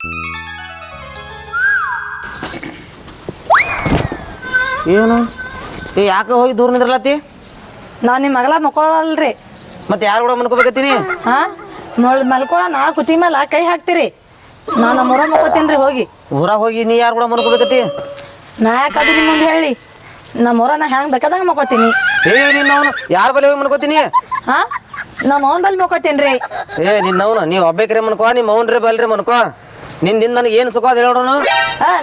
ಏನು ಯಾಕೆ ಹೋಗಿ ದೂರ ನಿಂದ್ರಲತ್ತಿ? ನಾನು ನಿಮ್ಮ ಮಗಳ ಮಕ್ಕೊಳಲ್ರಿ. ಮತ್ತೆ ಯಾರು ಕೂಡ ಮನ್ಕೋಬೇಕತ್ತೀನಿ? ಹಾಂ ಮಲ್ಕೊಳ ಕುತಿ ಮೇಲೆ ಕೈ ಹಾಕ್ತೀರಿ. ನಾನು ನಮ್ಮೂರ ಮಕ್ಕೋತೀನಿ ಹೋಗಿ. ಊರಾಗ ಹೋಗಿ ನೀ ಯಾರು ಕೂಡ ಮನ್ಕೋಬೇಕತ್ತಿ? ನಾ ಯಾಕದು ನಿಮ್ಮ ಮುಂದೆ ಹೇಳಿ, ನಮ್ಮೂರ ನಾ ಹೆಂಗೆ ಬೇಕಾದಂಗೆ ಮಕ್ಕೋತೀನಿ. ನಿನ್ನವನು ಯಾರ ಬಳಿ ಹೋಗಿ ಮನ್ಕೋತೀನಿ? ಹಾಂ ನಮ್ಮ ಅವನ ಬಲ್ಲಿ ಮಕ್ಕೋತೀನಿ ರೀ. ನಿನ್ನವನು ನೀವು ಒಬ್ಬೇಕ್ರೆ ಮನ್ಕೋ, ನಿಮ್ಮ ಅವನ್ರಿ ಬಲ್ರಿ ಮನ್ಕೋ. ನಿಂದ ನನಗೆ ಏನು ಸುಖ ಅದ ಹೇಳೋಣ?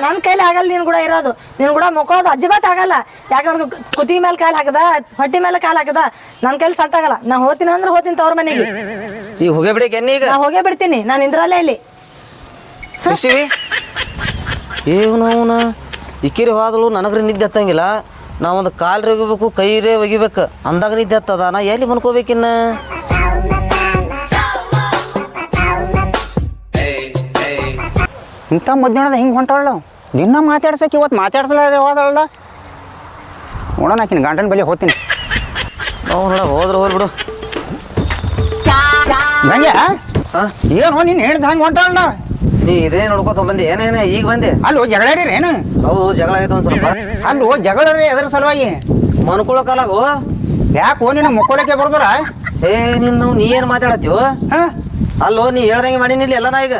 ನನ್ನ ಕೈಲಿ ಆಗಲ್ಲ ನೀನು ಕೂಡ ಇರೋದು. ನೀನು ಕೂಡ ಮಕ್ಕೋದು ಅಜ್ಜಬಾತ್ ಆಗಲ್ಲ. ಯಾಕಂದ್ರೆ ಕುತಿ ಮೇಲೆ ಕಾಲು ಹಾಕದ, ಹೊಟ್ಟೆ ಮೇಲೆ ಕಾಲು ಹಾಕದ, ನನ್ನ ಕೈಲಿ ಸಟ್ ಆಗಲ್ಲ. ನಾ ಹೋಗ್ತೀನಿ ಅಂದ್ರೆ ಹೋಗ್ತೀನಿ ತವ್ರ ಮನೆಗೆ. ಈಗ ಹೋಗೇ ಬಿಡಿ ಈಗ ನಾ ಹೋಗೇ ಬಿಡ್ತೀನಿ. ನಾನು ಇಂದ್ರಲ್ಲೇ ಇಲ್ಲಿ ಶಿವಿ ಅವನ ಇಕ್ಕಿರಿ ಹೋದಳು. ನನಗ್ರಿ ನಿದ್ದೆ ಹತ್ತಂಗಿಲ್ಲ. ನಾವೊಂದು ಕಾಲ್ರಿ ಒಗಿಬೇಕು, ಕೈರೇ ಒಗಿಬೇಕು ಅಂದಾಗ ನಿದ್ದೆ ಹತ್ತದ. ನಾ ಎಲ್ಲಿ ಮನ್ಕೋಬೇಕಿನ್ನ? ಇಂಥ ಮಧ್ಯಾಹ್ನದ ಹಿಂಗೆ ಹೊಂಟಾಳ. ದಿನ ಮಾತಾಡ್ಸಕ್ಕೆ ಇವತ್ತು ಮಾತಾಡ್ಸಲ್ಲ ಹೋದಳ. ನೋಡೋಣ ಆಕಿನ ಗಂಡನ ಬಳಿ ಹೋಗ್ತೀನಿ. ನಾವು ನೋಡ ಹೋದ್ರೆ ಹೋಗ್ಬಿಡು. ನಂಗೆ ಏನು ನೀನು ಹೇಳ್ದ ಹಂಗೆ ಹೊಂಟಾಳ? ನೀ ಇದೇ ನೋಡ್ಕೊತ ಬಂದೆ ಏನೇನ ಈಗ ಬಂದೆ? ಅಲ್ಲೋ ಜಗಳಾಡಿರಿ ಏನು? ಹೌದು ಜಗಳ ಆಗೈತೆ ಒಂದು ಸ್ವಲ್ಪ. ಅಲ್ಲೋ ಜಗಳರಿ ಎದ್ರ ಸಲುವಾಗಿ? ಮನ್ಕೊಳಕಾಲಾಗು ಯಾಕೋ ನೀನು ಮುಕ್ಕೊಳಕ್ಕೆ ಬರ್ದಲ್ಲ? ನೀ ಏನು ಮಾತಾಡತ್ತೀವ? ಅಲ್ಲೋ ನೀ ಹೇಳ್ದಂಗೆ ಮಾಡೀನಿ ಇಲ್ಲಿ ಎಲ್ಲ. ನಾ ಈಗ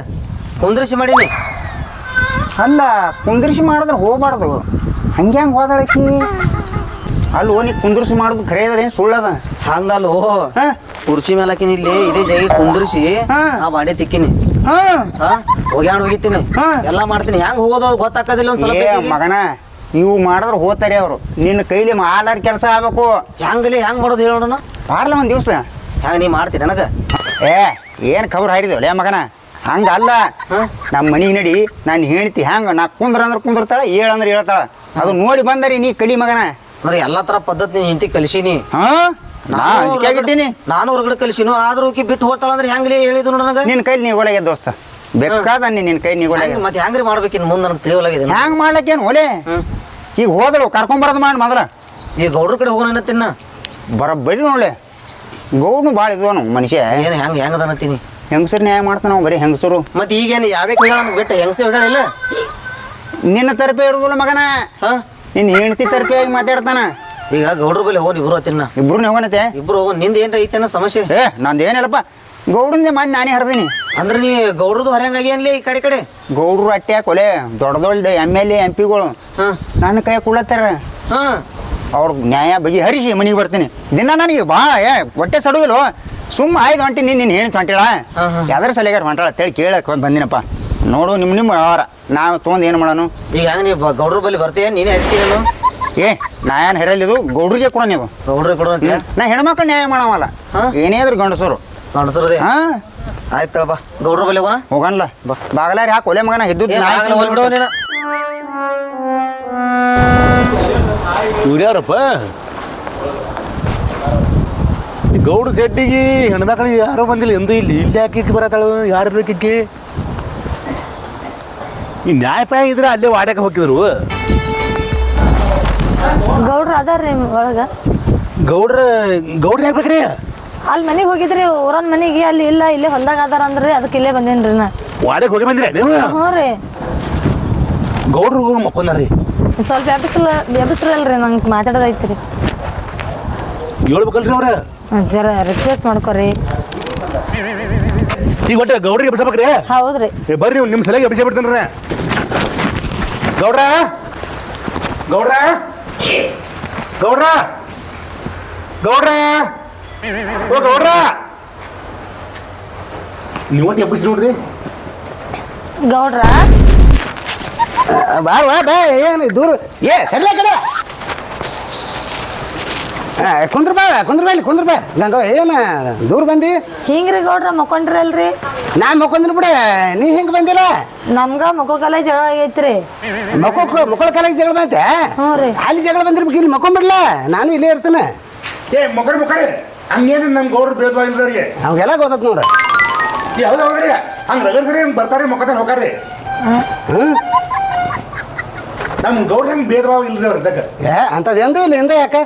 ಕುಂದ್ರಿಸಿ ಮಾಡೀನಿ. ಅಲ್ಲ ಕುಂದ್ರಿಸಿ ಮಾಡಿದ್ರೆ ಹೋಗ್ಬಾರ್ದು. ಹಂಗೆ ಹೋದಳಕಿ. ಅಲ್ಲೋ ನೀ ಕುಂದ್ರಿಸಿ ಮಾಡೋದು ಖರೇದ್ರೆ ಸುಳ್ಳದ. ಹಂಗಲ್ಲೋ ಕುರ್ಚಿ ಮೇಲೆ ಹಾಕಿನಿ ಇಲ್ಲಿ ಇದೇ ಜಾಗಿ ಕುಂದ್ರಿಸಿ ಆ ಬಾಂಡೆ ತಿಕ್ಕಿನಿ. ಹೋಗ್ಯಾಣ ಹೋಗಿತ್ತೀನಿ ಎಲ್ಲ ಮಾಡ್ತೀನಿ. ಹೆಂಗ್ ಹೋಗೋದು ಗೊತ್ತಾಗೋದಿಲ್ಲ ಒಂದ್ ಸ್ವಲ್ಪ. ಮಗನ ಇವು ಮಾಡಿದ್ರೆ ಹೋಗ್ತಾರೆ ಅವರು. ನಿನ್ನ ಕೈಲಿ ಮಾಲಾರ ಕೆಲಸ ಆಗ್ಬೇಕು. ಹೆಂಗಲಿ ಹೆಂಗ್ ಮಾಡೋದು ಹೇಳೋಣ? ಬಾರ್ಲ ಒಂದ್ ದಿವ್ಸ. ಹೆಂಗ ನೀ ಮಾಡ್ತೀನಿ ನನಗ? ಏನ್ ಖಬರ್ ಹಾರಿದೇವಲ್ಲ ಮಗನ? ಹಂಗಲ್ಲ, ನಮ್ಮ ಮನೆಗೆ ನಡಿ. ನಾನು ಹೇಳ್ತಿ ಹೆಂಗ ನಾ ಕುಂದ್ರ ಅಂದ್ರೆ ಕುಂದಿರ್ತಾಳ, ಹೇಳಂದ್ರೆ ಹೇಳ್ತಾಳ. ಅದು ನೋಡಿ ಬಂದರಿ ನೀ ಕಲಿ ಮಗನ. ಅಂದ್ರೆ ಎಲ್ಲಾ ತರ ಪದ್ಧತಿ ನೀ ಇಂತಿ ಕಲಿಸೀನಿ. ನಾನು ಹೊರಗಡೆ ಕಲಿಸಿನು. ಆದ್ರೂ ಬಿಟ್ಟು ಹೋಗ್ತಾಳ ಅಂದ್ರೆ ಹೆಂಗ್ಲಿ ಹೇಳಿದ್ರು ನನಗ? ನಿನ್ ಕೈಲಿ ನೀ ಒಳಗೆ ದೋಸ್ತ ಬೇಕಾದ ನಿನ್ ಕೈ ನೀ ಒಳಗೆ. ಮತ್ತೆ ಹೆಂಗ್ರಿ ಮಾಡ್ಬೇಕಿನ್ ಮುಂದೆ ನನಗೆ ತಿಳಿಯಲಾಗಿದೆ. ಹೆಂಗ್ ಮಾಡ್ಲಕ್ಕೇನು ಒಲೆ? ಈಗ ಹೋದಳು ಕರ್ಕೊಂಬರೋದು ಮಾಡಿ ಮೊದಲ. ಈಗ ಗೌಡ್ರ ಕಡೆ ಹೋಗೋಣ ತಿನ್ನ ಬರೋಬ್ಬರಿ ನೋಡ್ಲೆ. ಗೌಡ್ನು ಭಾಳ ಇದ್ವನು ಮನುಷ್ಯ. ಏನು ಹೆಂಗದನತ್ತೀನಿ? ಹೆಂಗಸರು ನ್ಯಾಯ ಮಾಡ್ತಾನ ನಾವು ಬರೀ ಹೆಂಗಸರು. ಮತ್ತೆ ಈಗೇನು ಯಾವ್ಯಾವ ಬಿಟ್ಟು ಹೆಂಗಸ ಹೇಳಿಲ್ಲ? ನಿನ್ನ ತರಪೆ ಇರುದಿಲ್ಲ ಮಗನ. ನಿನ್ನ ಹೆಂಡತಿ ತರಪೆ ಆಗಿ ಮಾತಾಡ್ತಾನ. ಈಗ ಗೌಡ್ರ ಬಲ್ಲಿ ಹೋಗೋಣ ಇಬ್ರು ತಿನ್ನ. ಇಬ್ರು ಹೋಗೋಣತೆ? ಇಬ್ರು ಹೋಗೋಣ. ನಿಂದ ಏನ್ರ ಐತೇನ ಸಮಸ್ಯೆ? ನಂದು ಏನಿಲ್ಲಪ್ಪ. ಗೌಡ್ರಂದೆ ಮಾಡಿ ನಾನೇ ಹರ್ದೀನಿ. ಅಂದ್ರೆ ನೀ ಗೌಡ್ರದು ಹೊರಂಗಾಗಿ ಏನ್ಲಿ ಈ ಕಡೆ ಗೌಡ್ರು ಅಟ್ಟೆ ಕೊಲೆ ದೊಡ್ಡ ದೊಡ್ಡ MLA MP ಗಳು ನನ್ನ ಕೈ ಕುಳ್ಳತ್ತಾರ. ಅವ್ರ ನ್ಯಾಯ ಬಗೆ ಹರಿಸಿ ಮನೆಗೆ ಬರ್ತೀನಿ. ದಿನ ನನಗೆ ಹೊಟ್ಟೆ ಸಡುದಿಲ್ಲ. ಸುಮ್ಮ ಆಯ್ತು ಹೊಂಟಿ ನೀನು ಹೇಳಿ ಹೊಂಟಿಳ ಯಾವ್ದಾರ ಸಲಿಗಾರ ಹೊಂಟಾಳ ಅಂತೇಳಿ ಕೇಳಕ್ ಬಂದಿನಪ್ಪ. ನೋಡು ನಿಮ್ಮ ವ್ಯವಹಾರ. ನಾವು ತೊಗೊಂಡು ಏನು ಮಾಡೋಣ? ಈಗ ಹೆಂಗ ನೀವು ಗೌಡ್ರ ಬಲ್ಲಿ ಬರ್ತೀಯ? ನೀನೇ ಹರಿತೀರೇನು? ನಾ ಏನು ಹೆರಲ್ಲಿದು ಗೌಡ್ರಿಗೆ ಕೊಡ. ನೀವು ಗೌಡ್ರಿಗೆ ಕೊಡ? ನಾ ಹೆಣ್ಮಕ್ಳು ನ್ಯಾಯ ಮಾಡವಲ್ಲ. ಏನೇದ್ರು ಗಂಡಸರು ಗಂಡಸರದೇ. ಆಯ್ತಳಪ್ಪ ಗೌಡ್ರ ಬಲ್ಲಿ ಹೋಗೋಣ. ಹೋಗಲ್ಲ ಬಾಗಲಾರಿ ಹಾಕಿ ಒಲೆ ಮಗನ ಇದ್ದು ಇವ್ರ್ಯಾರಪ್ಪ? ಗೌಡ್ರ ಜಡ್ಡಿಗೆ ಹೆಣ್ಮಕ್ಳು ಯಾರೋ ಬಂದಿಲ್ಲ ಎಂದು. ಇಲ್ಲಿ ಯಾಕೆ ಬರತ್ತಾಳು? ಯಾರು ಇರ್ಬೇಕಿಕ್ಕಿ? ಈ ನ್ಯಾಯಪಾಯ ಇದ್ರೆ ಅಲ್ಲೇ ವಾಡ್ಯಾಕ ಹೋಗಿದ್ರು. ಗೌಡ್ರು ಅದಾರ್ರಿ ಒಳಗ. ಗೌಡ್ರ ಯಾಕೆ ಬೇಕ್ರಿ? ಅಲ್ಲಿ ಮನೆಗೆ ಹೋಗಿದ್ರಿ ಊರನ್ ಮನೆಗೆ. ಅಲ್ಲಿ ಇಲ್ಲ ಇಲ್ಲೇ ಹೊಲ್ದಾಗ ಅದಾರ ಅಂದ್ರಿ, ಅದಕ್ಕೆ ಇಲ್ಲೇ ಬಂದೇನ್ರಿ ನಾ. ವಾಡ್ಯಾಗ ಹೋಗಿ ಬಂದ್ರಿ ನೀವು? ಹ್ಞೂ ರೀ. ಗೌಡ್ರು ಮಕ್ಕೊಂದಾರ್ರಿ. ಸ್ವಲ್ಪ ಎಬ್ಬಿಸ್ರಲ್ರಿ, ನಂಗೆ ಮಾತಾಡೋದೈತ್ರಿ. ಹೇಳ್ಬೇಕಲ್ರಿ ಅವ್ರ? ಜರ ರಿಕ್ವೆಸ್ಟ್ ಮಾಡ್ಕೊರಿ. ಈಗ ಒಟ್ಟೆ ಗೌಡ್ರಿಗೆ ಎಬ್ಬಿಸ್ಬೇಕ್ರಿ? ಹೌದ್ರಿ. ಬರ್ರಿ ನೀವು ನಿಮ್ಮ ಸಲಹೆ ಎಬ್ಬಿಸಿ ಬಿಡ್ತೇನ್ರಿ. ಗೌಡ್ರ ಗೌಡ್ರ ಗೌಡ್ರ ಗೌಡ್ರ ಓ ಗೌಡ್ರ, ನೀವೊಂದು ಎಬ್ಬಿಸಿ ನೋಡ್ರಿ. ಗೌಡ್ರ ಬಾ ಏನು ದೂರ ಸಲ್ಲ ಕಡೆ ಕುಂದ್ರ ಬಾ ಗಂಗ ಏನು ದೂರ ಬಂದಿ? ಹಿಂಗ್ರಿ ಗೌಡ್ರ ಮಕ್ಕೊಂಡ್ರಲ್ರಿ? ನಾ ಮಕ್ಕೊಂದಿನ ಬಿಡ. ನೀ ಹಿಂಗೆ ಬಂದಿಲ್ಲ? ನಮ್ಗ ಮಕ್ಕೋ ಕಾಲ ಜಗಳ ಆಗೈತ್ರಿ. ಮಕ್ಕಳ ಕಾಲಕ್ಕೆ ಜಗಳ ಬಂತೆ? ಹ್ಞೂ ರೀ. ಅಲ್ಲಿ ಜಗಳ ಬಂದಿರ್ಬೇಕು. ಇಲ್ಲಿ ಮಕ್ಕೊಂಬಿಡ್ಲ, ನಾನು ಇಲ್ಲೇ ಇರ್ತೇನೆ. ಮುಖರಿ ಹಂಗೇನು ನಮ್ಮ ಗೌಡ್ರು ಭೇದವಾಗಿಲ್ದವ್ರಿಗೆ ಅವಾಗೆಲ್ಲ ಗೊತ್ತದ ನೋಡು. ಯಾವ್ದು ಹೋಗ್ರಿ ಹಂಗೆ ರಗಡ್ಸರಿ ಬರ್ತಾರೆ ಮುಖದ ಹೋಗಾರಿ. ನಮ್ಮ ಗೌಡ್ರ ಹಂಗೆ ಭೇದಭಾವ ಇಲ್ದವ್ರ ಅಂಥದ್ದು ಇಲ್ಲ ಹಿಂದೆ. ಯಾಕೆ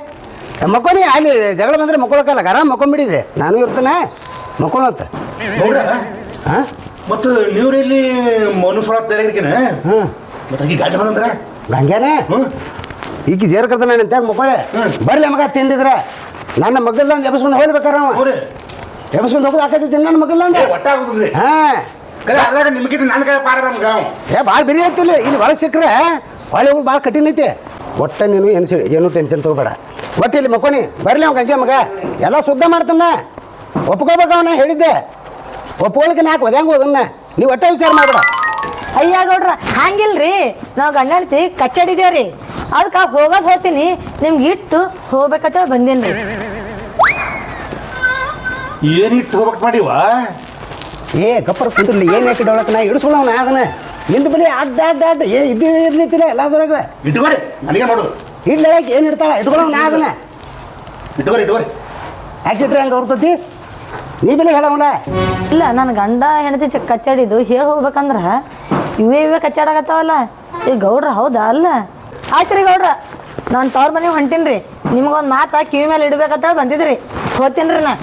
ಮಕ್ಕೋನಿ? ಅಲ್ಲಿ ಜಗಳ ಬಂದರೆ ಮಕ್ಕೊಳಕಲ್ಲ. ಆರಾಮ್ ಮಕ್ಕೊಂಬಿಡಿದೆ. ನಾನು ಇರ್ತೇನೆ ಮಕ್ಕೊಳತ್ತ. ಗೌಡ್ರ ಮತ್ತು ನೀವ್ರಲ್ಲಿ ಮನುಷ್ಯ ತಯಾರಿಕೆನ ಮತ್ತೆ ಆಕಿ ಗಾಡಿ ಬಂದಂದ್ರ ಹಂಗೇನೆ ಈಗ ಜೇರ್ ಕರ್ತಾನೆ ಅಂತ ಮಕ್ಕಳೇ ಬರ್ಲಿ ಮಗ ತಿಂದಿದ್ರ ನನ್ನ ಮಗಲ್ದಂದು ಎಬ್ಸ್ಕೊಂಡು ಹೋಗ್ಬೇಕಾರ ಎಬ್ಸ್ಕೊಂಡು ಹೋಗೋದು ಆಕೈತಿ ನನ್ನ ಮಗಲ್ದಂದ ಒಟ್ಟ ಆಗುದ್ರಿ ಹಾ ಅದಾಗ ನಿಮ್ಗಿಂತ ನನ್ನ ಕೈ ಪಾರ ನಮ್ಗೆ ಭಾಳ ಬಿರಿ ಐತಿಲ್ಲ ಇಲ್ಲಿ ಒಳಗೆ ಸಿಕ್ಕರೆ ಹೊಳೆ ಹೋಗಿ ಭಾಳ ಕಠಿಣ ಐತಿ ಒಟ್ಟ ನೀನು ಏನು ಟೆನ್ಷನ್ ತಗೋಬೇಡ ಒಟ್ಟು ಇಲ್ಲಿ ಮಕ್ಕೋನಿ ಬರ್ಲಿ ಅವ್ ಗಂಗೆ ಮಗ ಎಲ್ಲ ಶುದ್ಧ ಮಾಡ್ತಾನ ಒಪ್ಕೋಬೇಕು ಅವನ ಹೇಳಿದ್ದೆ ಒಪ್ಕೊಳಕ್ಕೆ ನಾಲ್ಕು ಒದ್ಯಾಂಗ ಹೋದನ್ನ ನೀವು ಒಟ್ಟ ವಿಚಾರ ಮಾಡ್ಬೇಡ ಅಯ್ಯ ಗೌಡ್ರ ಹಂಗಿಲ್ರಿ ನಾವು ಗಂಡ ಹೆಂಡ್ತಿ ಕಚ್ಚಾಡಿದೇವ್ರಿ ಅದಕ್ಕೆ ಹೋಗೋದು ಹೋಗ್ತೀನಿ ನಿಮ್ಗೆ ಇಟ್ಟು ಹೋಗ್ಬೇಕಂತ ಬಂದೇನ್ರಿ ಏನಿಟ್ಟು ಹೋಗ್ಬೇಕು ಮಾಡಿವ ಏ ಗಪ್ಪರ್ ಕುಂದ್ರಲಿ ಏನು ಯಾಕೆ ಡೊಳಕ್ಕೆ ನಾ ಇಡಿಸ್ಕೊಳ್ಳೋಣ ಅದನ್ನ ನಿಂದು ಬರೀ ಅಡ್ಡ ಅಡ್ಡ ಅಡ್ಡ ಇದ್ದು ಇರ್ಲಿತ್ತಿಲ್ಲ ಎಲ್ಲದ್ರಾಗ ಇಟ್ಕೋರಿ ನನಗೆ ನೋಡು ಇಡ್ಲಕ್ಕೆ ಏನು ಇಡ್ತಾಳ ಇಟ್ಕೊಳ್ಳೋಣ ಅದನ್ನ ಇಟ್ಕೋರಿ ಯಾಕಿಟ್ರೆ ಹಂಗೆ ಹೊರ್ತತಿ ನೀ ಬೆಲೆ ಹೇಳವಲ್ಲ ಇಲ್ಲ ನನ್ನ ಗಂಡ ಹೆಂಡತಿ ಕಚ್ಚಾಡಿದ್ದು ಹೇಳಿ ಹೋಗ್ಬೇಕಂದ್ರ ಇವೇ ಕಚ್ಚಾಡಕತ್ತಾವಲ್ಲ ಈ ಗೌಡ್ರ ಹೌದಾ ಅಲ್ಲ ಆಯ್ತು ರೀ ಗೌಡ್ರ ನಾನು ತವ್ರ ಮನೆಗೆ ಹೊಂಟೀನಿ ರೀ ನಿಮ್ಗೊಂದು ಮಾತಾ ಕಿವಿ ಮೇಲೆ ಇಡ್ಬೇಕಂತ ಬಂದಿದ್ರಿ ಹೋಗ್ತೀನಿ ರೀ ನಾ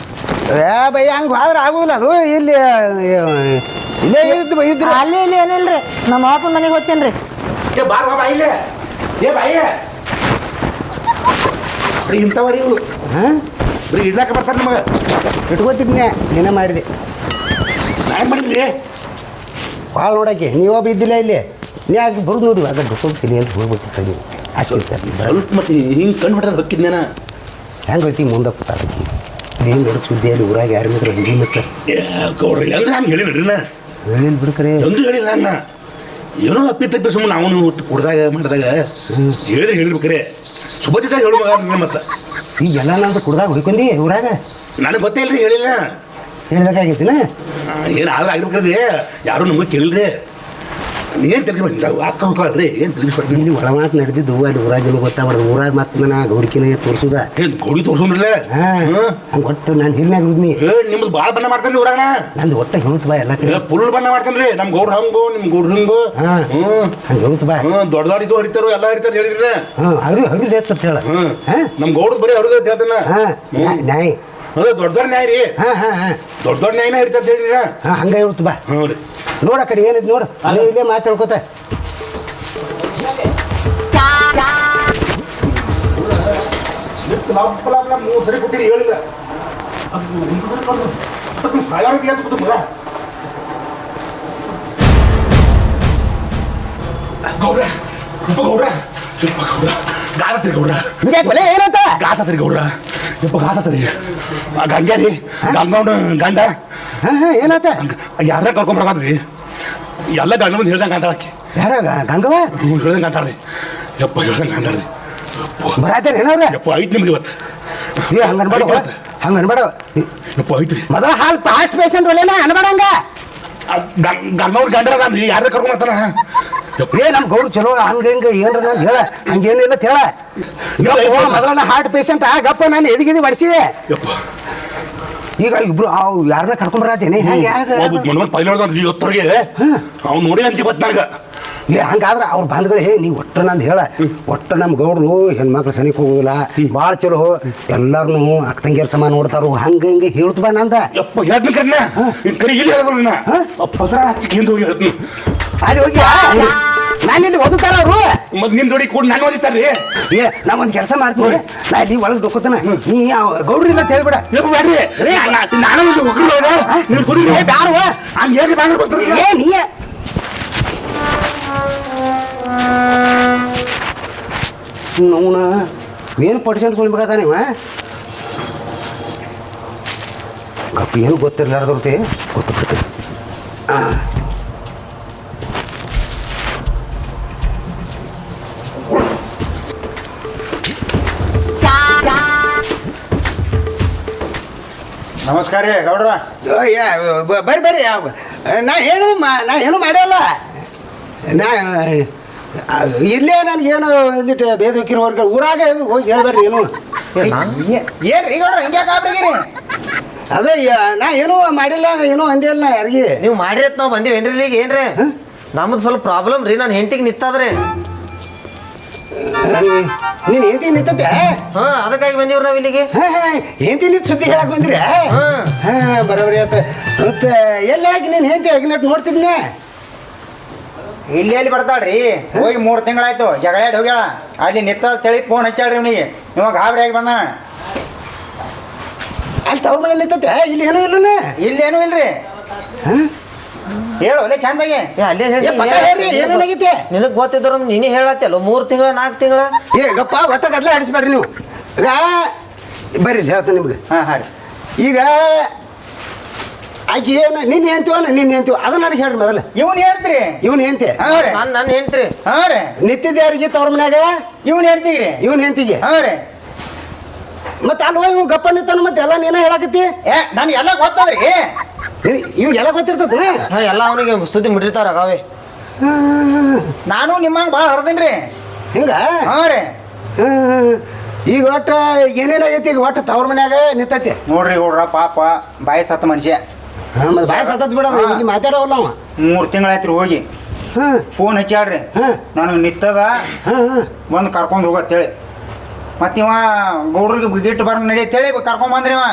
ಏ ಬೈ ಹಂಗೆ ಹೋದ್ರೆ ಆಗೋದಿಲ್ಲ ಅದು ಇಲ್ಲಿ ಇಲ್ಲೇ ಇದ್ದು ಅಲ್ಲಿ ಇಲ್ಲಿ ಏನಿಲ್ರಿ ನಮ್ಮ ಅಪ್ಪನ ಮನೆಗೆ ಹೋಗ್ತೀನಿ ರೀ ಏ ಬಾರ್ ಬಾ ಇಲ್ಲೇ ಏ ಬಾಯಿ ಇಂಥವರಿ ಇವು ಹಾಂ ಬರೀ ಇಡ್ಲಾಕ ಬರ್ತಾರೆ ನಮಗೆ ಇಟ್ಕೋತಿದ್ನೆ ಏನೇ ಮಾಡಿದೆ ನಾನು ಮಾಡಿದ್ರಿ ಭಾಳ ನೋಡಕ್ಕೆ ನೀವೊಬ್ಬ ಇದ್ದಿಲ್ಲ ಇಲ್ಲಿ ನೀ ಯಾಕೆ ಬರೋದು ನೋಡಿ ಆಗ ದುಡ್ಡು ಅಂತ ಹೋಗ್ಬಿಟ್ಟು ಅಷ್ಟು ಸ್ವಲ್ಪ ಮತ್ತೆ ಹಿಂಗೆ ಕಂಡು ಬಿಟ್ಟದ ಹೊಕ್ಕಿದ್ನೇನ ಹೆಂಗೆ ಹೋಗ್ತಿ ಮುಂದೆ ಕೂತಾಕಿ ಏನು ದೊಡ್ಡ ಸುದ್ದಿಯಲ್ಲಿ ಊರಾಗ ಯಾರ ಮಿತ್ರ ಹುಡುಗಿ ಮಿತ್ರ ಗೌಡ್ರಿ ಅಂದ್ರೆ ಹಂಗೆ ಹೇಳಿದ್ರಿ ನಾ ಹೇಳಿಲ್ಲ ಬಿಡ್ಕರೆ ಎಂದು ಹೇಳಿಲ್ಲ ಅನ್ನ ಏನೋ ಅಪ್ಪಿ ತಪ್ಪಿ ಸುಮ್ಮನೆ ನಾವು ಒಟ್ಟು ಕುಡ್ದಾಗ ಮಾಡಿದಾಗ ಹೇಳಿರ್ಬೇಕ್ರೆ ಸುಬತ್ತಿದ್ದಾಗ ಹೇಳು ಮಗ ಮತ್ತೆ ಈಗೆಲ್ಲ ನಂದು ಕುಡ್ದಾಗ ಹುಡ್ಕೊಂಡಿ ಊರಾಗ ನನಗೆ ಗೊತ್ತೇ ಇಲ್ರಿ ಹೇಳಿಲ್ಲ ಹೇಳ್ಬೇಕಾಗೈತಿನ ಏನು ಆದ್ರೆ ಆಗಿರ್ಬೇಕ್ರಿ ಯಾರು ನಮಗೆ ಕೇಳಿಲ್ರಿ ಏನು ತಿಳಿಸ್ಬೇಕು ಅಕ್ಕ ಹೋಗ್ರಿ ಏನು ತಿಳಿಸ್ಬೇಕು ಇಲ್ಲಿ ಒಳ ಮಾತು ನಡೆದಿದ್ದು ಅಲ್ಲಿ ಊರಾಗ ಗೊತ್ತಾಗ್ಬಾರ್ದು ಊರಾಗ ಮತ್ತೆ ನಾ ಗೌಡಿಕಿನ ತೋರಿಸುದ ಏನು ಗೋಡಿ ತೋರ್ಸೋನ್ರಲ್ಲ ಹಂಗೆ ಒಟ್ಟು ನಾನು ಹಿರಿನಾಗ ಇದ್ನಿ ನಿಮ್ದು ಭಾಳ ಬಣ್ಣ ಮಾಡ್ತಾನೆ ಊರಾಗ ನಂದು ಒಟ್ಟ ಹೇಳುತ್ತ ಬಾ ಎಲ್ಲ ಫುಲ್ ಬಣ್ಣ ಮಾಡ್ತಾನ್ರಿ ನಮ್ಮ ಗೌಡ್ರ ಹಂಗು ನಿಮ್ಮ ಗೌಡ್ರ ಹಂಗು ಹಂಗೆ ಹೇಳುತ್ತ ಬಾ ದೊಡ್ಡ ದೊಡ್ಡ ಇದು ಹರಿತಾರೋ ಎಲ್ಲ ಹರಿತಾರೆ ಹೇಳಿರಿ ಹರಿದು ಹೆಚ್ಚತ್ ಹೇಳ ನಮ್ಮ ಗೌಡ್ರ ಬರೀ ಹರಿದು ಹೇಳ್ತಾನ ನ್ಯಾಯ ಅದೇ ದೊಡ್ಡ ದೊಡ್ಡ ನ್ಯಾಯ ರೀ ದೊಡ್ಡ ದೊಡ್ಡ ನ್ಯಾಯನ ಹರಿತಾರೆ ಹೇಳಿರ ಹಂಗೆ ಹೇಳುತ್ತ ಬಾ ಹ್ಞೂ ರೀ ನೋಡ ಕಡೆ ಏನಿದ್ ನೋಡು ಅಲ್ಲೇ ಇಲ್ಲೇ ಮಾತಾಡ್ಕೋತ ಮೂರು ಸರಿ ಕೊಟ್ಟಿರಿ ಹೇಳಿಲ್ಲ ಮಗ ಗೌಡ್ರ ಗೌಡ್ರ ಗೌಡ್ರ ಗಾಳತ್ರಿ ಗೌಡ್ರ ಏನಂತ ಗಾತತ್ರಿ ಗೌಡ್ರ ಯಪ್ಪ ಗಾತತ್ರಿ ಗಂಗೆ ರೀ ಗಂಗೌಡ ಗಂಡ ಏನಾತ ಯಾರ ಕರ್ಕೊಂಬರ್ರಿ ಎಲ್ಲ ಗಂಡ ಮುಂದೆ ಹೇಳ್ದಂಗೆ ಅಂತಾಳಕ್ಕೆ ಯಾರ ಗಂಗವ ಹೇಳ್ದಂಗೆ ಅಂತಾಳ್ರಿ ಯಪ್ಪ ಹೇಳ್ದಂಗೆ ಅಂತಾಳ್ರಿ ಬರಾತೇನೆ ಏನವ್ರ ಯಪ್ಪ ಐತ್ ನಿಮ್ಗೆ ಇವತ್ತು ಏ ಹಂಗೆ ಅನ್ಬೇಡ ಹಂಗೆ ಅನ್ಬೇಡ ಯಪ್ಪ ಐತ್ರಿ ಮೊದಲ ಹಾಲ್ ಫಾಸ್ಟ್ ಪೇಷಂಟ್ ಒಳ್ಳೆನ ಅನ್ಬೇಡ ಹಂಗ ಗಂಗವ್ರ ಗಂಡ ಅದಾನ್ರಿ ಯಾರ ಕರ್ಕೊಂಬರ್ತಾನ ಏ ನಮ್ಮ ಗೌಡ್ರು ಚಲೋ ಹಂಗೆ ಹಿಂಗೆ ಏನ್ರ ಅಂತ ಹೇಳ ಹಂಗೇನಿಲ್ಲ ಅಂತ ಹೇಳ ಮೊದಲ ಹಾರ್ಟ್ ಪೇಷಂಟ್ ಗಪ್ಪ ನಾನು ಎದಿಗಿದಿ ಬಡಿಸಿದೆ ಯಪ್ಪ ಈಗ ಇಬ್ರು ಅವು ಯಾರನ್ನ ಕರ್ಕೊಂಬರತ್ತೇನೆ ಪೈಲ ಇವತ್ತರಿಗೆ ಅವ್ನು ನೋಡಿ ಅಂತ ಇವತ್ತು ನನಗೆ ಏ ಹಂಗಾದ್ರೆ ಅವ್ರ ಬಂದ್ಗಳೇ ನೀವು ಒಟ್ಟು ನಂದು ಹೇಳ ಒಟ್ಟು ನಮ್ಮ ಗೌಡ್ರು ಹೆಣ್ಮಕ್ಳು ಸನಿಕ್ ಹೋಗೋದಿಲ್ಲ ಭಾಳ ಚಲೋ ಎಲ್ಲಾರನು ಅಕ್ಕ ತಂಗಿಯರ ಸಮಾನ ನೋಡ್ತಾರು ಹಂಗೆ ಹಿಂಗೆ ಹೇಳ್ತು ಬಾ ನಂದ ಯಪ್ಪ ಹೇಳ್ತೀನಿ ಕರ್ನ ಕಡೆ ಇಲ್ಲಿ ಹೇಳಿದ್ರು ಪದ ಹಚ್ಚಿಗೆ ಹೋಗಿ ಹೇಳ್ತೀನಿ ಅಲ್ಲಿ ಹೋಗಿ ನಾನು ಇಲ್ಲಿ ಓದುತ್ತಾರ ಅವರು ಮತ್ತೆ ನಿನ್ನ ಜೋಡಿ ಕೂಡ ನಾನು ಓದಿತಾರ್ರಿ ಏ ನಾ ಒಂದು ಕೆಲಸ ಮಾಡ್ತೀನಿ ನಾ ಇಲ್ಲಿ ಒಳಗೆ ದೊಕ್ಕೋತಾನ ನೀ ಗೌಡ್ರಿ ಅಂತ ಹೇಳ್ಬೇಡ ಬೇಡ್ರಿ ನಾನು ನೀವು ಕುಡಿ ಬ್ಯಾಡವ ಹಂಗೆ ಹೇಗೆ ಬಾಂಗ್ರ ಬರ್ತಾರೆ ಏ ನೀ ಅವನ ಏನು ಪರ್ಸೆಂಟ್ ಸುಳ್ಬೇಕಾದ ನೀವ ಕಪ್ಪಿ ಏನು ಗೊತ್ತಿರ್ಲಾರ್ದವ್ರತೆ ಗೊತ್ತು ಬಿಡ್ತದೆ ನಮಸ್ಕಾರ ರೀ ಗೌಡ್ರ ಬರ್ರಿ ಬರ್ರಿ ನಾ ಏನು ಮಾಡಲ್ಲ ನಾ ಇಲ್ಲೇ ನನಗೆ ಏನು ಅಂದಿಟ್ಟು ಬೇದಕ್ಕಿರೋರ್ಗೆ ಊರಾಗ ಹೋಗಿ ಹೇಳ್ಬೇಡ್ರಿ ಏನು ಏನ್ರಿ ಗೌಡ್ರ ಹಂಗೆ ಕಾಬ್ರಿಗಿರಿ ಅದೇ ನಾ ಏನೂ ಮಾಡಿಲ್ಲ ಏನೂ ಅಂದಿಲ್ಲ ಯಾರಿಗೆ ನೀವು ಮಾಡಿರತ್ ನಾವು ಬಂದೀವಿ ಏನ್ರಿ ಈಗ ಏನ್ರಿ ನಮ್ದು ಸ್ವಲ್ಪ ಪ್ರಾಬ್ಲಮ್ ರೀ ನಾನು ಹೆಂಡತಿಗೆ ನಿತ್ತಾದ್ರಿ ನೀನ್ ಹೆಂಡತಿ ನಿಂತತೆ ಹಾ ಅದಕ್ಕಾಗಿ ಬಂದಿವ್ರಿ ನಾವ್ ಇಲ್ಲಿಗೆ. ಹೆಂಡತಿ ನಿಂತ ಸುದ್ದಿ ಹೇಳಕ್ ಬಂದ್ರಿ ಹಾ ಬರೋಬ್ರಿ ಆತ ಮತ್ತೆ ಎಲ್ಲಿ ಹಾಕಿ ನೀನ್ ಹೆಂಡತಿ ಆಗಿನಟ್ಟು ನೋಡ್ತಿದ್ನೆ ಇಲ್ಲಿ ಎಲ್ಲಿ ಬರ್ತಾಳ್ರಿ ಹೋಗಿ 3 ತಿಂಗಳಾಯ್ತು ಜಗಳಾಡಿ ಹೋಗ್ಯಾಳ ಅಲ್ಲಿ ನಿತ್ತ ತಳಿ ಫೋನ್ ಹಚ್ಚಾಳ್ರಿ ಅವನಿಗೆ ಇವಾಗ ಗಾಬರಿ ಆಗಿ ಬಂದ ಅಲ್ಲಿ ತವ್ರ ಮನೆ ನಿಂತತೆ ಇಲ್ಲಿ ಏನೂ ಇಲ್ಲನ ಇಲ್ಲೇನು ಇಲ್ರಿ ಹೇಳು ಅಲ್ಲೇ ಚಂದಾಗಿ ಅಲ್ಲೇ ಹೇಳ್ರಿ ಏನೇನಾಗೈತೆ ನಿನಗ್ ಗೊತ್ತಿದ್ರು ನೀನೇ ಹೇಳತ್ತಲ್ಲ 3 ತಿಂಗಳ 4 ತಿಂಗಳ. ಏ ಗಪ್ಪ ಒಟ್ಟ ಗದ್ಲ ಆಡಿಸ್ಬೇಡ್ರಿ ನೀವು ಈಗ ಬರ್ರಿ ಹೇಳ್ತೀನಿ ನಿಮ್ಗೆ ಹಾಂ ರೀ ಈಗ ಆಕೆ ಏನು ನಿನ್ನ ಹೆಂತೀವ ನಿನ್ನ ಹೆಂತೀವ ಅದು ನನಗೆ ಹೇಳ್ರಿ ಮೊದಲು ಇವನ್ ಹೇಳ್ತೀರಿ ಇವನ್ ಹೆಂತಿ ಹಾಂ ರೀ ನಾನು ಹೇಳ್ತೀರಿ ಹಾಂ ರೀ ನಿಂತಿದ್ದ ಯಾರಿಗೆ ತವ್ರ ಮನ್ಯಾಗ ಇವನ್ ಹೇಳ್ತೀರಿ ಇವನ್ ಹೆಂತಿಗೆ ಹಾಂ ರೀ ಮತ್ತೆ ಅಲ್ವ ಇವ್ ಗಪ್ಪ ನಿಂತಾನ ಮತ್ತೆ ಎಲ್ಲ ನೀನ ಹೇಳಕತ್ತಿ ಏ ನಾನು ಎಲ್ಲ ಗೊತ್ತದ್ರಿ ಇವ್ ಎಲ್ಲ ಗೊತ್ತಿರ್ತದ ಎಲ್ಲ ಅವನಿಗೆ ಸುದ್ದಿ ಮುಟ್ಟಿರ್ತಾರ ಅಗಾವೆ. ನಾನು ನಿಮ್ಮಂಗೆ ಭಾಳ ಹರ್ದೇನ್ರಿ ಹಿಂಗ ಹಾಂ ರೀ ಈಗ ಒಟ್ಟ ಏನೇನಾಗೈತಿ ಈಗ ಒಟ್ಟು ತವ್ರ ಮನ್ಯಾಗ ನಿಂತೈತಿ ನೋಡ್ರಿ ಹುಡ್ರ ಪಾಪ ಬಾಯಿ ಸತ್ತ ಮನುಷ್ಯ ಮತ್ತೆ ಬಾಯ್ ಸತ್ತತ್ ಬಿಡೋದು ಇಲ್ಲಿ ಮಾತಾಡವಲ್ಲ ಅವ 3 ತಿಂಗಳಾಯ್ತು ಹೋಗಿ ಹಾಂ ಫೋನ್ ಹಚ್ಚಾಡ್ರಿ ಹಾಂ ನನಗೆ ನಿತ್ತದ ಹಾಂ ಹಾಂ ಬಂದು ಕರ್ಕೊಂಡು ಹೋಗತ್ತೇಳಿ ಮತ್ತು ಇವ ಗೌಡ್ರಿಗೆ ಬಿಗಿಟ್ಟು ಬರಂಗ್ ನಡಿಯತ್ತೇಳಿ ಕರ್ಕೊಂಬಂದ್ರಿ ಇವ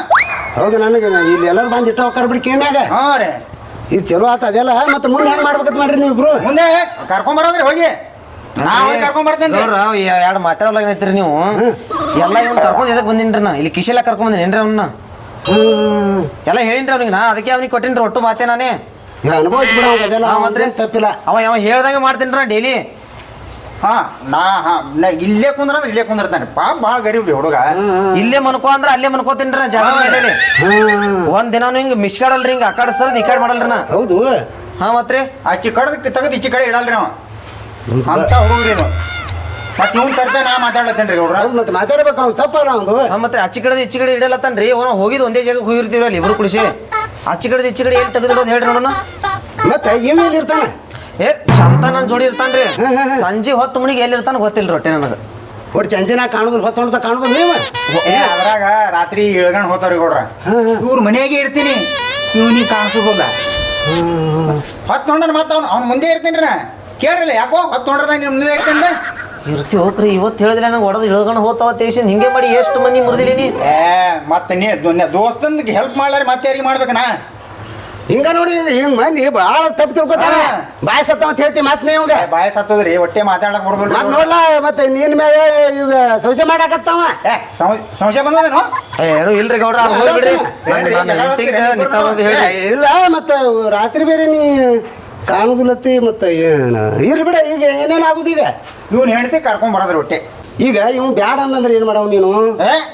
ಹೌದು ನನಗೆ ಇಲ್ಲಿ ಎಲ್ಲರೂ ಬಂದು ಇಟ್ಟು ಹೋಗ್ತಾರ ಬಿಡಿ ಕಿವಿನ್ಯಾಗ ಹಾಂ ರೀ ಇದು ಚಲೋ ಆತ ಅದೆಲ್ಲ ಮತ್ತೆ ಮುಂದೆ ಹೆಂಗೆ ಮಾಡ್ಬೇಕಂತ ಮಾಡ್ರಿ ನೀವು ಇಬ್ರು ಮುಂದೆ ಕರ್ಕೊಂಬರೋದ್ರಿ ಹೋಗಿ ನಾವು ಕರ್ಕೊಂಬರ್ತೇನೆ ನೋಡ್ರ ಎರಡು ಮಾತಾಡಲಾಗೈತ್ರಿ ನೀವು ಎಲ್ಲ ಇವ್ನ ಕರ್ಕೊಂಡ್ ಎದಕ್ ಬಂದಿನ್ರಿ ನಾ ಇಲ್ಲಿ ಕಿಶೆಲ್ಲ ಕರ್ಕೊಂಡ್ ಬಂದಿನೇನ್ರಿ ಅವನ್ನ ಎಲ್ಲ ಹೇಳಿನ್ರಿ ಅವ್ನಿಗೆ ನಾ ಅದಕ್ಕೆ ಅವ್ನಿಗೆ ಕೊಟ್ಟಿನ್ರಿ ಒಟ್ಟು ಮಾತೆ ನಾನೇ ಅನುಭವಿಸ್ ಬಿಡ ಅದೆಲ್ಲ ಮತ್ತೆ ತಪ್ಪಿಲ್ಲ ಅವ ಹೇಳ್ದಂಗೆ ಮಾಡ್ತೀನ್ರ ಡೈಲಿ. ನಾ ಇಲ್ಲೇ ಕುಂದ್ರಂದ್ರೆ ಇಲ್ಲೇ ಕುಂದಿರ್ತಾನೆ ಪಾಪ ಭಾಳ ಗರೀಬ್ ರೀ ಹುಡುಗ ಇಲ್ಲೇ ಮನ್ಕೋ ಅಂದ್ರ ಅಲ್ಲೇ ಮನ್ಕೋತೀನ್ರಿ ನಾ ಜಾಗ ಮೇಲೆ. ಒಂದ್ ದಿನಾನು ಹಿಂಗ ಮಿಸ್ಕಾಡಲ್ರಿ ಹಿಂಗ ಆ ಕಡೆ ಸರದ್ ಈ ಕಡೆ ಮಾಡಲ್ರಿ ನಾ. ಹೌದು ಹಾ ಮತ್ರಿ ಆಚೆ ಕಡ್ದಕ್ಕೆ ತೆಗೆದು ಈಚೆ ಕಡೆ ಇಡಲ್ರಿ ಅವ ಅಂತ ಹುಡುಗ್ರಿ ಇದು ಮತ್ತೆ ಇವ್ನ ತರ್ಪೆ ನಾ ಮಾತಾಡ್ಲತ್ತೇನ್ರಿ ಹುಡ್ರ ಹೌದು ಮತ್ತೆ ಮಾತಾಡ್ಬೇಕು ಅವ್ನು ತಪ್ಪಲ್ಲ ಅವ್ನು ಹಾ ಮತ್ತೆ ಆಚೆ ಕಡೆ ಈಚೆ ಕಡೆ ಇಡಲತ್ತನ್ರಿ ಅವನು ಹೋಗಿದ್ ಒಂದೇ ಜಾಗಕ್ಕೆ ಹೋಗಿರ್ತೀವಿ ಅಲ್ಲಿ ಇಬ್ರು ಕುಳಿಸಿ ಆಚೆ ಕಡೆ ಈಚೆ ಕಡೆ ಎಲ್ಲಿ ತೆಗೆದಿಡೋದು ಹೇಳ್ರಿ ನೋಡೋಣ. ಮತ್ತೆ ಇವ್ನಲ್ಲಿ ಇರ್ತಾನೆ ಏ ಚಂದ ನನ್ ಜೋಡಿ ಇರ್ತಾನ್ರಿ ಸಂಜೆ 10 ಮಣಿಗೆ ಎಲ್ಲಿ ಇರ್ತಾನ ಗೊತ್ತಿಲ್ಲ ರೊಟ್ಟೆ ನನಗ ಒಟ್ಟು ಚಂಚನ ಕಾಣುದಿಲ್ಲ ಹೊತ್ತೊಂಡ ಕಾಣುದಿಲ್ಲ ನೀವು ಅದ್ರಾಗ ರಾತ್ರಿ ಇಳ್ಗಂಡ್ ಹೋತಾವ್ರಿ ಗೌಡ್ರ ಇವ್ರ ಮನೆಯಾಗೆ ಇರ್ತೀನಿ ಇವ್ನಿಗೆ ಕಾಣಿಸೋದಿಲ್ಲ ಹೊತ್ತು ನೋಡ್ರಿ ಮತ್ತೆ ಅವ್ನ ಮುಂದೆ ಇರ್ತೀನಿ ನಾ ಕೇಳ್ರಲ್ಲ ಯಾಕೋ ಹೊತ್ತು ನೋಡ್ರದಾಗ ನಿಮ್ಮ ಮುಂದೆ ಇರ್ತೀನಿ ಇರ್ತೀವಿ ಹೋಗ್ರಿ ಇವತ್ತು ಹೇಳಿದ್ರೆ ನಂಗೆ ಹೊಡೆದು ಇಳ್ಕೊಂಡು ಹೋಗ್ತಾವ ತೇಸಿಂದ ಹಿಂಗೆ ಮಾಡಿ ಎಷ್ಟು ಮಂದಿ ಮುರಿದಿದ್ದೀನಿ. ಮತ್ತೆ ನೀ ದೋಸ್ತಂದಿಗೆ ಹೆಲ್ಪ್ ಮಾಡ್ಲಾರ ಮತ್ತೆ ಯಾರಿಗೆ ಮಾಡ್ಬೇಕನಾ ಹಿಂಗ ನೋಡಿ ಹಿಂಗ್ ಮಂದಿ ಭಾಳ ತಪ್ಪು ತಿಳ್ಕೊತಾರ ಬಾಯ್ ಸತ್ತ ಅಂತ ಹೇಳ್ತಿ ಮತ್ತೆ ನೀವಾಗ ಬಾಯ ಸತ್ತದ್ರಿ ಹೊಟ್ಟೆ ಮಾತಾಡಕ್ ಬರೋದಿಲ್ಲ ಮತ್ತೆ ನೋಡ್ಲಾ ಮತ್ತೆ ನೀನ್ ಮೇಲೆ ಈಗ ಸಂಶಯ ಮಾಡಾಕತ್ತಾವ ಸಂಶಯ ಬಂದದೇನು ಏನು ಇಲ್ರಿ ಗೌಡ್ರ ಅದು ಹೋಗ್ಬಿಡ್ರಿ ಹೇಳ್ರಿ. ಇಲ್ಲ ಮತ್ತೆ ರಾತ್ರಿ ಬೇರೆ ನೀ ಕಾಣುದಿಲ್ಲತ್ತಿ ಮತ್ತೆ ಏನು ಇರ್ಲಿ ಬಿಡ ಈಗ ಏನೇನು ಆಗುದು ಈಗ ಇವ್ನು ಹೆಂಡತಿ ಕರ್ಕೊಂಡ್ ಬರೋದ್ರಿ ಹೊಟ್ಟೆ ಈಗ ಇವ್ ಬ್ಯಾಡ ಅಂತಂದ್ರೆ ಏನು ಮಾಡವ್ ನೀನು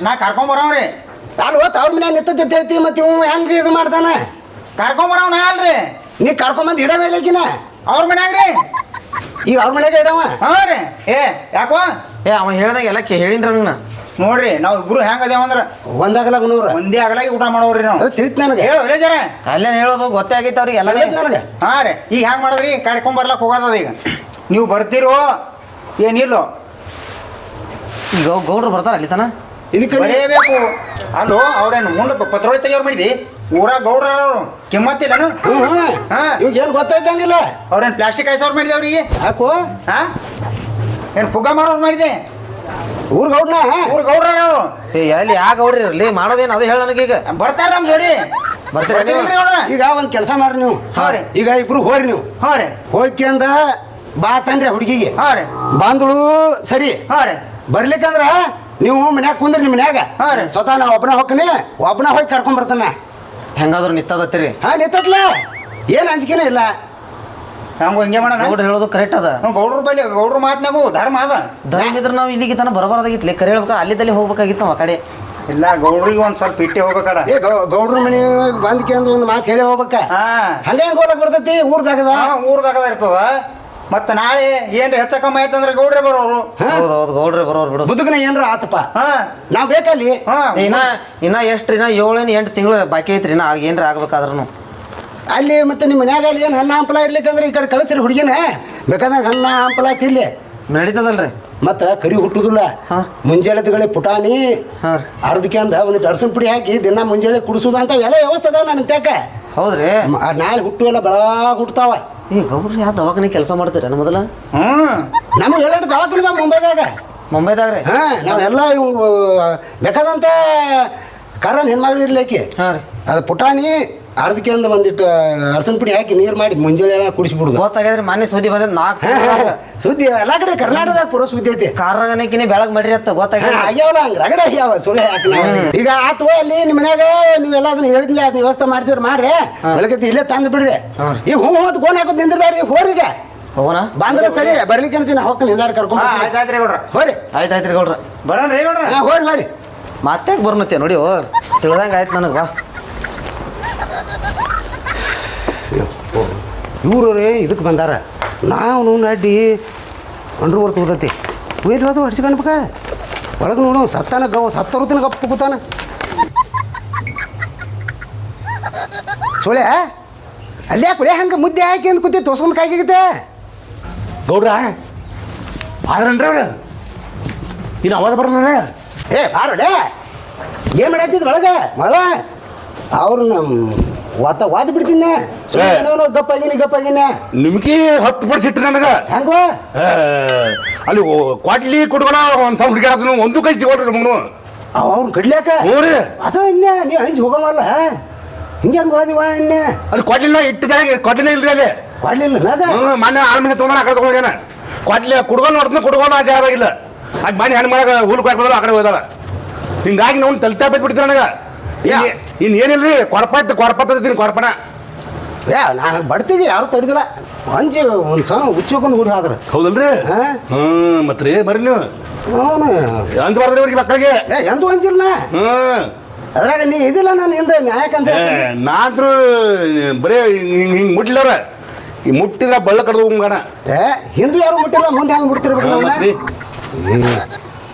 ನಾ ಕರ್ಕೊಂಡ್ ಬರೋವ್ರಿ ಅಲ್ಲಿ ಹೋತ್ ಅವ್ರ ಮನ್ಯಾಗ ನಿಂತೈತಿ ಅಂತ ಹೇಳ್ತಿ ಮತ್ತೆ ಇವ್ ಹೆಂಗೆ ಇದು ಮಾಡ್ತಾನ ಕರ್ಕೊಂಡ್ ಬರೋವ್ ನಾ ಅಲ್ರಿ ನೀ ಕರ್ಕೊಂಬಂದು ಇಡವೇಲಕಿನ ಅವ್ರ ಮನ್ಯಾಗ್ರಿ ಈಗ ಅವ್ರ ಮನ್ಯಾಗ ಇಡವ ಹಾ ರೀ ಯಾಕೋ ಅವ ಹೇಳ್ದಾಗ ಎಲ್ಲ ಹೇಳಿನ್ರಿ ಅವ್ನಿಗೆ ನಾ. ನೋಡ್ರಿ ನಾವ್ ಇಬ್ರು ಹೆಂಗ್ ಅದೇವಂದ್ರ ಒಂದಾಗಲ್ಲ ಗುಣವ್ರ ಒಂದೇ ಆಗಲಾಗಿ ಊಟ ಮಾಡೋವ್ರಿ ನಾವು ಅದು ತಿಳಿತ್ ನನಗೆ ಹೇಳು ಜರ ಅಲ್ಲೇನ್ ಹೇಳೋದು ಗೊತ್ತೇ ಆಗೈತೆ ಅವ್ರಿಗೆ ಎಲ್ಲ ನನಗೆ ಹಾ ರೀ ಈಗ ಹೆಂಗ್ ಮಾಡೋದ್ರಿ ಕರ್ಕೊಂಡ್ ಬರ್ಲಕ್ ಹೋಗೋದ ಈಗ ನೀವು ಬರ್ತೀರೋ ಏನಿಲ್ಲೋ ಈಗ ಗೌಡ್ರು ಬರ್ತಾರ ಅಲ್ಲಿ ತನ ಇದಕ್ಕೆ ಬರೇಬೇಕು ಅಲ್ಲೋ ಅವ್ರೇನು ಮುಂದೆ ಪತ್ರೋಳಿ ತೆಗಿಯೋರು ಮಾಡಿದಿ ಊರಾಗ ಗೌಡ್ರ ಕಿಮ್ಮತ್ತಿಲ್ಲನು ಹಾ ಇವಾಗ ಏನು ಗೊತ್ತಾಯ್ತಂಗಿಲ್ಲ ಅವ್ರೇನು ಪ್ಲಾಸ್ಟಿಕ್ ಐಸವ್ರು ಮಾಡಿದೆ ಅವ್ರಿಗೆ ಯಾಕೋ ಹಾ ಏನು ಪುಗ್ಗ ಮಾಡೋರು ಮಾಡಿದೆ ಊರ್ ಗೌಡ್ನ ಊರ್ ಗೌಡ್ರ ಅವರು ಎಲ್ಲಿ ಯಾ ಗೌಡ್ರಿ ಇರಲಿ ಮಾಡೋದೇನು ಅದು ಹೇಳ ನನಗೀಗ ಬರ್ತಾರ ನಮ್ ಜೋಡಿ ಬರ್ತೀರಾ ನೀವು? ಬರ್ತೀರೇನ್ರಿ ಅವ್ರ? ಈಗ ಒಂದ್ ಕೆಲಸ ಮಾಡ್ರಿ ನೀವು ಹಾ ರೀ. ಈಗ ಇಬ್ರು ಹೋರಿ ನೀವು ಹಾ ರೀ ಹೋಗ್ಯಂದ ಬಾ ತಂದ್ರಿ ಹುಡುಗಿಗೆ ಹಾ ರೀ ಬಂದಳು ಸರಿ ಹಾ ರೀ ಬರ್ಲಿಕ್ಕಂದ್ರ ನೀವು ಮನ್ಯಾಗ ಕುಂದ್ರಿ ನಿಮ್ಮ ಮನ್ಯಾಗ ಹಾ ರೀ. ಸ್ವತಃ ನಾ ಒಬ್ಬನ ಹೋಗ್ತೀನಿ ಒಬ್ಬನ ಹೋಗಿ ಕರ್ಕೊಂಡ್ ಬರ್ತಾನ ಹೆಂಗಾದ್ರು ನಿತ್ತದತ್ತೀರಿ ಹಾ ನಿಂತತ್ಲ ಏನ್ ಅಂಜಿಕೆನೇ ಇಲ್ಲ ಹಂಗ ಹಿಂಗೆ ಮಾಡೋಣ ಗೌಡ್ರು ಹೇಳೋದು ಕರೆಕ್ಟ್ ಅದ. ಗೌಡ್ರ ಬಲ್ಲಿ ಗೌಡ್ರ ಮಾತ್ನಾಗು ಧರ್ಮ ಅದ ಧರ್ಮ ಇದ್ರೆ ನಾವು ಇಲ್ಲಿಗೆ ತನ ಬರಬಾರ್ದಾಗಿತ್ಲಿ ಕರೆ ಹೇಳ್ಬೇಕು ಅಲ್ಲಿದ್ದಲ್ಲಿ ಹೋಗ್ಬೇಕಾಗಿತ್ತು ನಾವು ಆ ಕಡೆ. ಇಲ್ಲ ಗೌಡ್ರಿಗೆ ಒಂದ್ ಸ್ವಲ್ಪ ಇಟ್ಟೆ ಹೋಗ್ಬೇಕಲ್ಲ ಏ ಗೌಡ್ರ ಮನೆ ಬಂದ್ಕೆ ಅಂದ್ ಒಂದು ಮಾತು ಹೇಳಿ ಹೋಗ್ಬೇಕ ಹಾ ಹಂಗ ಹೆಂಗ್ ಹೋಗ್ಲಕ್ ಬರ್ತೈತಿ ಊರ್ದಾಗದ ಊರ್ದಾಗ ಇರ್ತದ ಮತ್ತ ನಾಳೆ ಏನ್ರಿ ಹೆಚ್ಚ ಕಮ್ಮಿ ಆಯ್ತಂದ್ರೆ ಗೌಡ್ರೆ ಬರೋರು ಹೌದು ಗೌಡ್ರೆ ಬರೋರು ಬಿಡು. ಬದುಕನ ಏನ್ರ ಆತಪ್ಪ ಹಾ ನಾವ್ ಬೇಕಲ್ಲಿ ಹಾ ಇನ್ನ ಎಷ್ಟ್ರಿ ಇನ್ನ 7-8 ತಿಂಗಳು ಬಾಕಿ ಐತ್ರಿ ಇನ್ನ ಏನ್ರ ಆಗ್ಬೇಕಾದ್ರೂ ಅಲ್ಲಿ ಮತ್ತೆ ನಿಮ್ಮ ಮನ್ಯಾಗ ಅಲ್ಲಿ ಏನು ಹಣ್ಣ ಹಂಪಲ ಇರ್ಲಿಕ್ಕಂದ್ರೆ ಈ ಕಡೆ ಕಳಿಸ್ರಿ ಹುಡುಗಿನ ಬೇಕಾದಾಗ ಹಣ್ಣ ಹಂಪಲ ತಿಲ್ಲಿ ನಡೀತದಲ್ರಿ. ಮತ್ತ ಕರಿ ಹುಟ್ಟುದಿಲ್ಲ ಹಾ. ಮುಂಜಾನೆ ಪುಟಾಣಿ ಹಾ ರೀ. ಅರ್ಧಕ್ಕೆ ಅಂದ ಒಂದು ಅರಸಿನ ಪುಡಿ ಹಾಕಿ ದಿನ ಮುಂಜಾನೆ ಕುಡಿಸೋದು ಅಂತ ಎಲ್ಲ ವ್ಯವಸ್ಥೆ ಅದಾವ ನನ್ನ ತ್ಯಾಕ ಹೌದ್ರಿ. ನಾಳೆ ಹುಟ್ಟು ಎಲ್ಲ ಬೆಳಗ ಹುಟ್ಟತಾವ ಏ ಗೌಡ್ರು ಯಾವ ದವಾಖಾನೆ ಕೆಲಸ ಮಾಡ್ತೀರ ಮೊದಲ? ನಮಗೆ ಹೇಳಿ ದವಾಖಾನೆ ಮುಂಬೈದಾಗ. ಮುಂಬೈದಾಗ ರೀ? ಹಾಂ ನಾವೆಲ್ಲ ಇವು ಬೇಕಾದಂಥ ಕಾರಣ ಹೆಣ್ಮಗಳು ಇರ್ಲಿಕ್ಕೆ ಹಾಂ ರೀ. ಅದು ಪುಟಾಣಿ ಅರ್ಧಕ್ಕೆ ಒಂದು ಒಂದಿಟ್ಟು ಅರಸನ ಪುಡಿ ಹಾಕಿ ನೀರು ಮಾಡಿ ಮುಂಜಾನೆ ಎಲ್ಲ ಕುಡಿಸ್ಬಿಡುದು. ಗೊತ್ತಾಗ್ಯದ್ರಿ ಮೊನ್ನೆ ಸುದ್ದಿ ಬಂದ 4 ಸುದ್ದಿ ಎಲ್ಲ ಕಡೆ ಕರ್ನಾಟಕದಾಗ ಪೂರ ಸುದ್ದಿ ಐತಿ. ಕಾರ್ನಾಗನಕಿನೇ ಬೆಳಗ್ ಮಾಡ್ರಿ ಅಂತ ಗೊತ್ತಾಗ್ಯದ. ಆಗ್ಯಾವಲ್ಲ ಹಂಗೆ ರಗಡೆ ಆಗ್ಯಾವ ಸುಳ್ಳೆ ಹಾಕಿ ಈಗ ಆತು ಅಲ್ಲಿ ನಿಮ್ಮ ಮನ್ಯಾಗ ನೀವೆಲ್ಲ ಅದನ್ನ ಹೇಳಿದ್ಲಿ ಅದನ್ನ ವ್ಯವಸ್ಥೆ ಮಾಡ್ತೀರಿ ಮಾಡ್ರಿ ಬೆಳಗ್ಗೆ ಇಲ್ಲೇ ತಂದು ಬಿಡ್ರಿ. ಈಗ ಹೂ ಹೋದ್ ಗೋನ್ ಹಾಕೋದು ನಿಂದಿರ್ಬೇಡ್ರಿ ಹೋರಿಗೆ ಹೋಗೋಣ ಬಂದ್ರೆ ಸರಿ ಬರ್ಲಿಕ್ಕೆ ಅಂತೀನಿ ಹೋಗ್ತೀನಿ ನಿಂದಾರ ಕರ್ಕೊಂಡು. ಆಯ್ತಾಯ್ತ್ರಿ ಗೌಡ್ರ. ಹೋರಿ ಆಯ್ತಾಯ್ತ್ರಿ ಗೌಡ್ರ. ಬರೋಣ್ರಿ ಗೌಡ್ರ. ಹೋರಿ ಹೋರಿ ಮತ್ತೆ ಬರ್ನತ್ತೆ ನೋಡಿ ತಿಳ್ದಂಗ ಆಯ್ತು ನನಗೆ. ಬಾ ಇವರು ರೀ ಇದಕ್ಕೆ ಬಂದಾರ. ನಾವು ಅಡ್ಡಿ ಅಂಡ್ರು ಹೊರ್ತು ಹೋದತಿ ಒಯ್ದು ಅದು ಹೊಡ್ಸ್ಕೊಂಡ್ಬೇಕ ಒಳಗೆ ನೋಡು ಸತ್ತಾನ ಸತ್ತರುತ್ತಿನ ಗಪ್ಪ ಕೂತಾನ ಸೊಳ್ಳೆ ಅಲ್ಲೇ ಕುರೆ ಹಂಗೆ ಮುದ್ದೆ ಹಾಕಿ ಅಂತ ಕೂತಿ ತೋರ್ಸ್ಕೊಂಡು ಕಾಯ್ಗಿತ್ತೆ. ಗೌಡ್ರ ಆದ್ರನ್ರಿ ಅವ್ರ ಇನ್ನು ಅವಾದ ಬರಲ್ಲ. ಏ ಬಾರೋಡೆ ಏನು ಮಾಡತ್ತಿದ್ ಒಳಗೆ ಮಳ ಅವ್ರನ್ನ ವಾದ ಬಿಡ್ತೀನಿ. ಗಪ್ಪಾಗಿನ ನಿಮ್ಗೆ 10% ಇಟ್ಟು ನನಗೆ ಹೆಂಗೋ ಅಲ್ಲಿ ಕ್ವಾಟ್ಲಿ ಕೊಡ್ಗೋಣ ಒಂದು ಸಾವಿರ ಹುಡುಗಾಡ ಒಂದು ಕೈ ಸಿಗೋಳ್ರಿ ಮಗನು ಅವ್ರು ಕಡ್ಲ್ಯಾಕ. ಹ್ಞೂ ರೀ. ಅದು ಇನ್ನೇ ನೀವು ಹಂಚಿ ಹೋಗಮಲ್ಲ ಹಿಂಗೆ ಹೋದಿವ ಇನ್ನೇ ಅಲ್ಲಿ ಕ್ವಾಟ್ಲಿನ ಇಟ್ಟು ಜಾಗ ಕ್ವಾಟ್ಲಿನ ಇಲ್ರಿ ಅಲ್ಲಿ ಕೊಡ್ಲಿಲ್ಲ ಮೊನ್ನೆ ಆಳ್ಮೇಲೆ ತೊಗೊಂಡು ಆ ಕಡೆ ತೊಗೊಂಡೇನ ಕ್ವಾಟ್ಲಿ ಕುಡ್ಕೊಂಡು ನೋಡ್ತೀನಿ ಕುಡ್ಕೊಂಡು ಆ ಜಾಗಿಲ್ಲ ಅದು ಮನೆ ಹೆಣ್ಣು ಮಾಡಾಗ ಹುಲ್ಕು ಹಾಕೋದಲ್ಲ ಆ ಕಡೆ ಹೋದಲ್ಲ ಹಿಂಗಾಗಿ ನಾವು ತಲ್ತಾ ಬೈದು ಬಿಡ್ತೀವಿ ನನಗೆ. ಇನ್ನು ಏನಿಲ್ರಿ ಕೊರಪತ್ತೀನಿ ಕೊರಪನ. ಏ ನಾನು ಬಡ್ತೀವಿ ಯಾರು ತಡಿದಿಲ್ಲ ಹಂಚಿ ಒಂದು ಸಣ್ಣ ಉಚ್ಚಿಕೊಂಡು ಊರು ಆದ್ರೆ ಹೌದಲ್ರಿ? ಮತ್ತೆ ರೀ ಬರ್ರಿ ನೀವು ಅವನು ಅಂತ ಬರ್ದ್ರಿ ಅವ್ರಿಗೆ ಮಕ್ಕಳಿಗೆ. ಏ ಎಂದೂ ಹಂಚಿಲ್ಲ ಅದ್ರಾಗ ನೀ ಇದಿಲ್ಲ ನಾನು ಹಿಂದೆ ನ್ಯಾಯಕ್ಕೆ ಅಂತ ನಾದ್ರು ಬರೀ ಹಿಂಗೆ ಮುಟ್ಲವ್ರ ಈ ಮುಟ್ಟಿದ್ರ ಬಳ್ಳ ಕಡ್ದು ಹೋಗಣ. ಏ ಹಿಂದೆ ಯಾರು ಮುಟ್ಟಿಲ್ಲ ಮುಂದೆ ಹೆಂಗೆ ಮುಟ್ತಿರ್ಬೇಕು.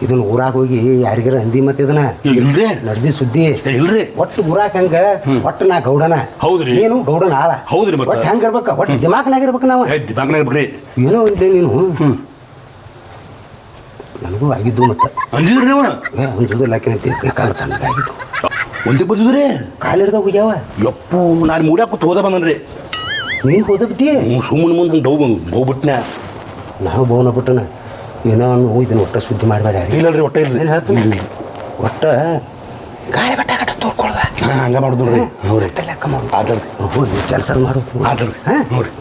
ಇದನ್ನ ಊರಾಗ ಹೋಗಿ ಯಾರಿಗಾರ ಅಂದಿ ಮತ್ತೆ ಇದನ್ನ ಇಲ್ರಿ ನಡ್ದಿ ಸುದ್ದಿ ಇಲ್ರಿ ಒಟ್ಟು ಊರಾಗ ಹಂಗ ಒಟ್ಟು ನಾ ಗೌಡನ. ಹೌದ್ರಿ. ನೀನು ಗೌಡನ ಆಳ. ಹೌದ್ರಿ. ಮತ್ತೆ ಒಟ್ಟು ಹೆಂಗ ಇರ್ಬೇಕ ಒಟ್ಟು ದಿಮಾಕ್ನಾಗ ಇರ್ಬೇಕು ನಾವು. ದಿಮಾಕ್ನಾಗ ಬಿಡ್ರಿ ಏನೋ ಇದ್ದೆ ನೀನು ನನಗೂ ಆಗಿದ್ದು ಮತ್ತೆ ಅಂಜಿದ್ರಿ ನೀವು ಒಂದು ಲಾಕಿನಂತೆ ಕಾಲ ತಣ್ಣಗಾಗಿದ್ದು ಒಂದೇ ಬಂದಿದ್ರಿ ಕಾಲು ಹಿಡ್ದ ಹೋಗ್ಯಾವ. ಯಪ್ಪು ನಾನು ಮೂಡ್ಯಾಕ ಹೋದ ಬಂದನ್ರಿ. ನೀನು ಹೋದಬಿಟ್ಟಿ ಸುಮ್ಮನೆ ಮುಂದೆ ಹಂಗೆ ಹೋಗ್ಬಿಟ್ನ. ನಾನು ಬೋನ ಬಿಟ್ಟನ ಏನೋ ಇದನ್ನ ಒಟ್ಟ ಸುದ್ದಿ ಮಾಡಬೇಡ. ಇಲ್ಲಲ್ರಿ ಒಟ್ಟ ಇಲ್ರಿ. ಏನು ಹೇಳ್ತೀನಿ ಒಟ್ಟ ಗಾಳಿ ಬಟ್ಟ ಕಟ್ಟ ತೋರ್ಕೊಳ್ದ ಹಂಗೆ ಮಾಡುದು ನೋಡ್ರಿ. ಲೆಕ್ಕ ಮಾಡು. ಆದಲ್ರಿ ಹೋಗಿ ಕೆಲಸ ಮಾಡೋದು ಆದಲ್ರಿ. ಹಾಂ ನೋಡ್ರಿ